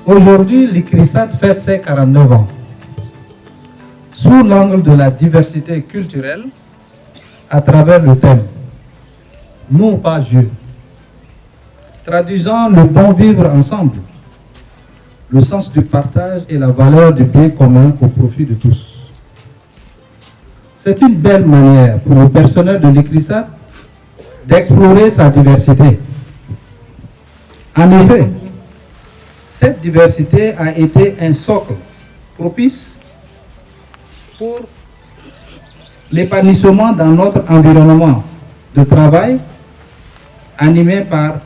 Aujourd'hui, l'ICRISAT fête ses 49 ans. Sous l'angle de la diversité culturelle, à travers le thème « Nous, pas je », traduisant le bon vivre ensemble, le sens du partage et la valeur du bien commun au profit de tous. C'est une belle manière pour le personnel de l'ICRISAT d'explorer sa diversité. En effet, cette diversité a été un socle propice pour l'épanouissement dans notre environnement de travail animé par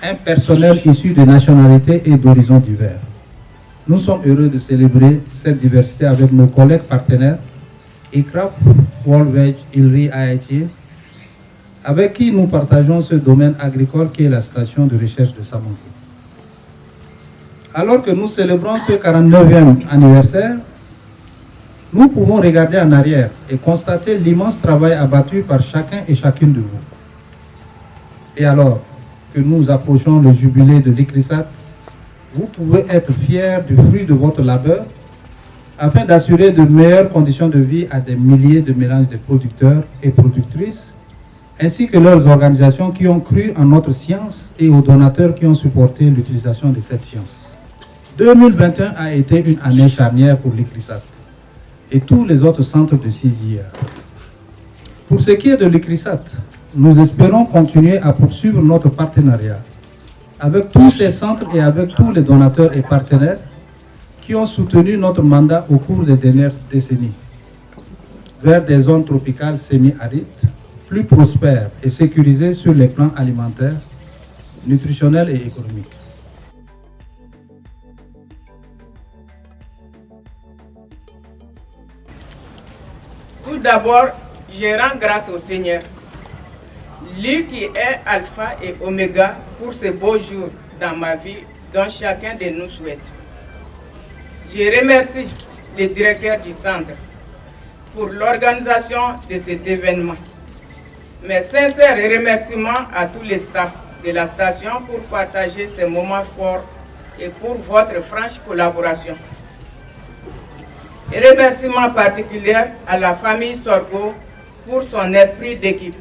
un personnel issu de nationalités et d'horizons divers. Nous sommes heureux de célébrer cette diversité avec nos collègues partenaires ICRAP, World Veg, ILRI, IIT, avec qui nous partageons ce domaine agricole qui est la station de recherche de Samankou. Alors que nous célébrons ce 49e anniversaire, nous pouvons regarder en arrière et constater l'immense travail abattu par chacun et chacune de vous. Et alors que nous approchons le jubilé de l'ICRISAT, vous pouvez être fiers du fruit de votre labeur afin d'assurer de meilleures conditions de vie à des milliers de mélanges de producteurs et productrices, ainsi que leurs organisations qui ont cru en notre science et aux donateurs qui ont supporté l'utilisation de cette science. 2021 a été une année charnière pour l'ICRISAT et tous les autres centres de CISIA. Pour ce qui est de l'ICRISAT, nous espérons continuer à poursuivre notre partenariat avec tous ces centres et avec tous les donateurs et partenaires qui ont soutenu notre mandat au cours des dernières décennies vers des zones tropicales semi-arides, plus prospères et sécurisées sur les plans alimentaires, nutritionnels et économiques. Tout d'abord, je rends grâce au Seigneur, lui qui est alpha et oméga pour ce beau jour dans ma vie dont chacun de nous souhaite. Je remercie le directeur du centre pour l'organisation de cet événement. Mes sincères remerciements à tous les staffs de la station pour partager ces moments forts et pour votre franche collaboration. Et remerciements particuliers à la famille Sorgho pour son esprit d'équipe.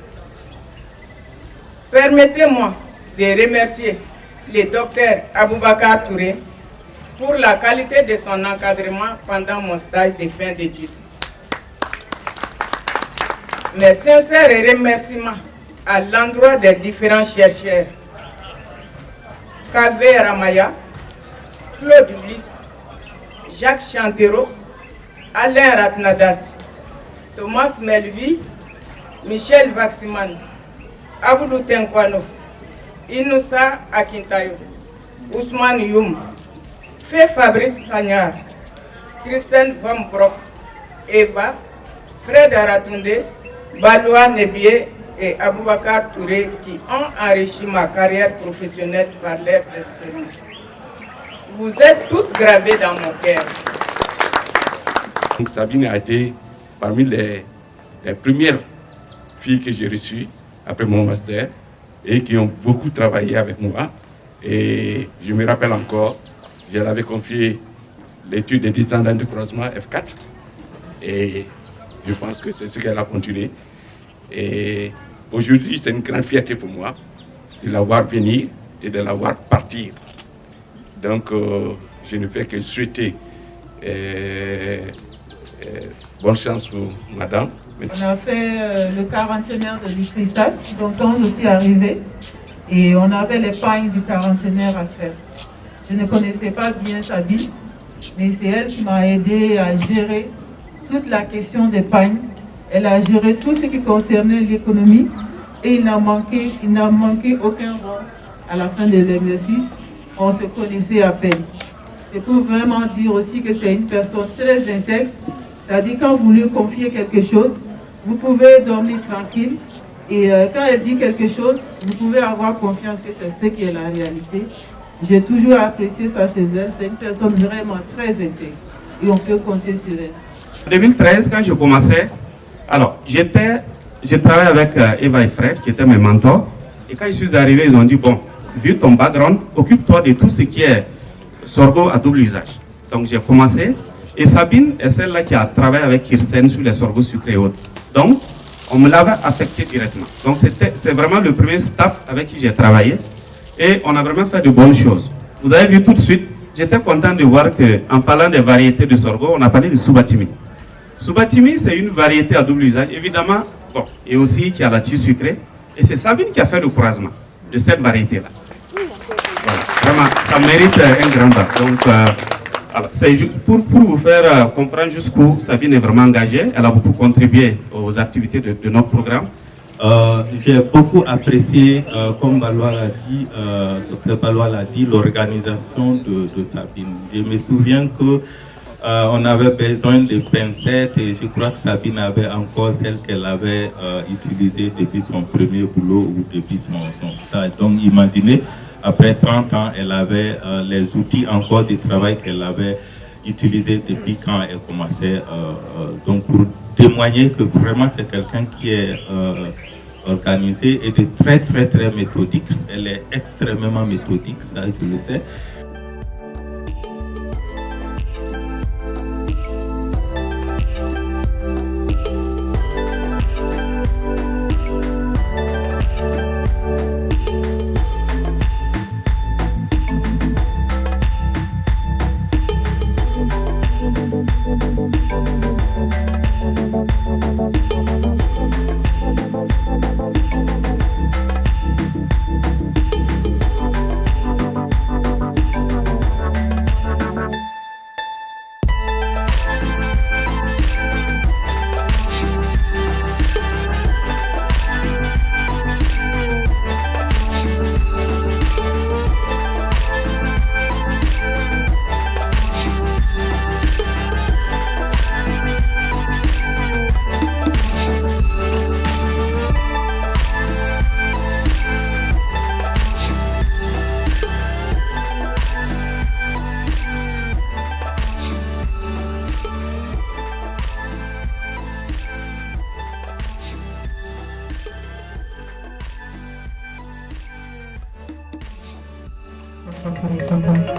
Permettez-moi de remercier le docteur Aboubakar Touré pour la qualité de son encadrement pendant mon stage de fin d'études. Mes sincères remerciements à l'endroit des différents chercheurs Calvé Ramaya, Claude Ulysse, Jacques Chantero, Alain Ratnadas, Thomas Melvi, Michel Vaximan, Aboudou Tenkwano, Inoussa Akintayo, Ousmane Youm, Fé Fabrice Sagnard, Christian Van Brock, Eva, Fred Aratunde, Baloua Nebié et Aboubakar Touré qui ont enrichi ma carrière professionnelle par leurs expériences. Vous êtes tous gravés dans mon cœur. Donc Sabine a été parmi les premières filles que j'ai reçues après mon master et qui ont beaucoup travaillé avec moi. Et je me rappelle encore, je l'avais confié l'étude des descendants de croisement F4 et je pense que c'est ce qu'elle a continué. Et aujourd'hui, c'est une grande fierté pour moi de la voir venir et de la voir partir. Donc, je ne fais que souhaiter bonne chance pour madame. On a fait le 40e de l'ICRISAT, donc quand je suis arrivée, et on avait les pagnes du quarantenaire à faire. Je ne connaissais pas bien Sabine, mais c'est elle qui m'a aidé à gérer toute la question des pagnes. Elle a géré tout ce qui concernait l'économie et il n'a manqué aucun rang à la fin de l'exercice. On se connaissait à peine. C'est pour vraiment dire aussi que c'est une personne très intègre. C'est-à-dire quand vous lui confiez quelque chose, vous pouvez dormir tranquille. Et quand elle dit quelque chose, vous pouvez avoir confiance que c'est ce qui est la réalité. J'ai toujours apprécié ça chez elle. C'est une personne vraiment très intègre. Et on peut compter sur elle. En 2013, quand je commençais, alors je travaillais avec Eva et Fred, qui étaient mes mentors. Et quand je suis arrivé, ils ont dit, bon, vu ton background, occupe-toi de tout ce qui est sorgho à double usage. Donc j'ai commencé. Et Sabine est celle-là qui a travaillé avec Kirsten sur les sorghos sucrés et autres. Donc, on me l'avait affecté directement. Donc c'est vraiment le premier staff avec qui j'ai travaillé. Et on a vraiment fait de bonnes choses. Vous avez vu tout de suite, j'étais content de voir qu'en parlant des variétés de sorgho, on a parlé de Subatimi. Subatimi, c'est une variété à double usage, évidemment, bon, et aussi qui a la tige sucrée. Et c'est Sabine qui a fait le croisement de cette variété-là. Voilà. Vraiment, ça mérite un grand bas. Donc, c'est pour vous faire comprendre jusqu'où Sabine est vraiment engagée. Elle a beaucoup contribué aux activités de notre programme. J'ai beaucoup apprécié, comme Balois l'a dit, Dr Balois l'a dit, l'organisation de Sabine. Je me souviens que on avait besoin de pincettes et je crois que Sabine avait encore celle qu'elle avait utilisée depuis son premier boulot ou depuis son stage. Donc imaginez, après 30 ans, elle avait les outils encore de travail qu'elle avait utilisés depuis quand elle commençait. Donc pour témoigner que vraiment c'est quelqu'un qui est organisé et de très méthodique. Elle est extrêmement méthodique, ça je le sais.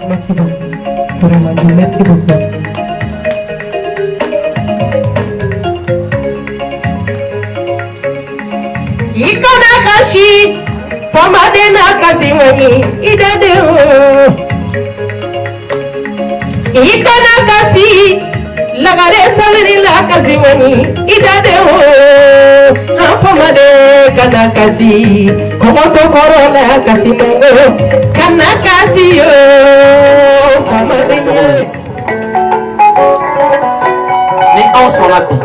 Merci beaucoup. Vraiment, merci beaucoup. Ikana kashi, famadena kasimani, idadeo. Ikana kasi, lagare samani la kasimani, idadeo. Famade kana kasi, komoto korona kasimango, kana kasi yo. Famade. Ni an sɔnna bi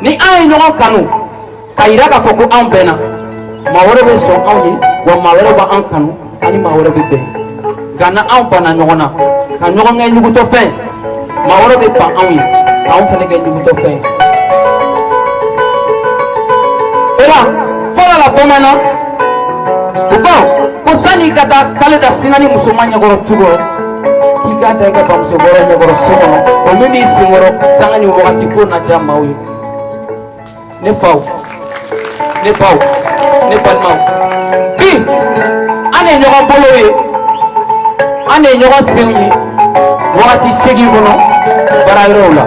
ni an ye ɲɔgɔn kanu ka yira k'a fɔ ko an bɛnna maa wɛrɛ bɛ sɔn anw ye wa maa wɛrɛ b'an kanu ani maa wɛrɛ bɛ bɛn nka na anw banna ɲɔgɔn na ka ɲɔgɔn kɛ ɲugutɔfɛn maa wɛrɛ bɛ ban anw ye k'anw fana kɛ ɲugutɔfɛn ye o la fɔlɔ la bamanan u ko sanni ka taa k'ale da sinna ni musoman ɲɛkɔrɔ tu kɔrɔ k'i k'a da i ka bamusokɔrɔ ɲɛkɔrɔ so kɔnɔ o min b'i senkɔrɔ sanga ni wagati ko na diya maaw ye ne faw ne baw ne balimaw bi an de ye ɲɔgɔn bolo ye an de ye ɲɔgɔn senw ye wagati segin kɔnɔ baara yɔrɔw la.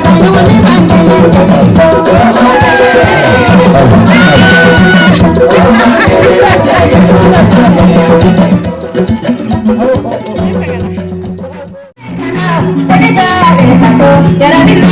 Forma Thank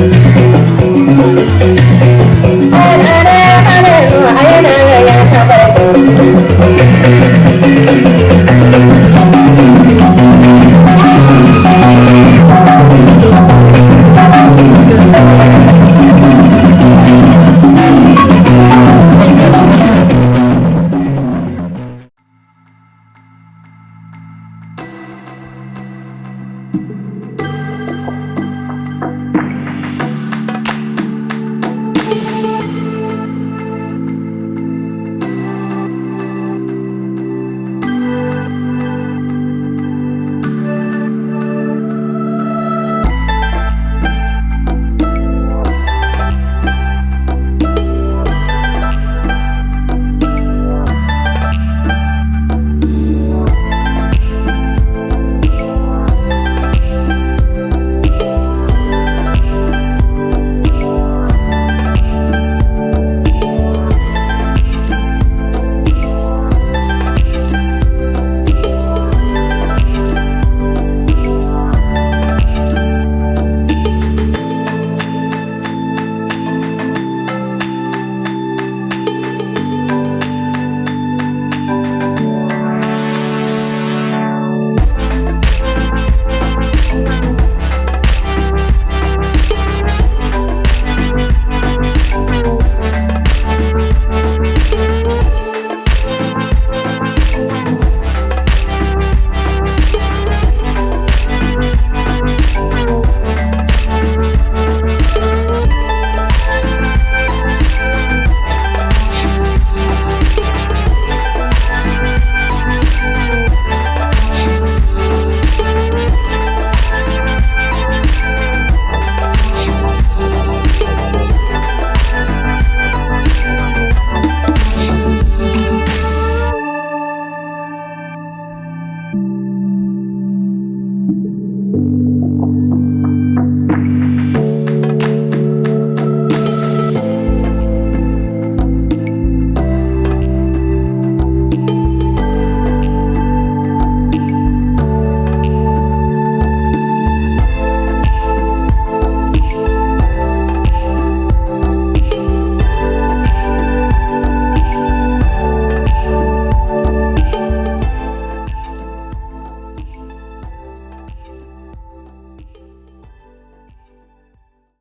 you.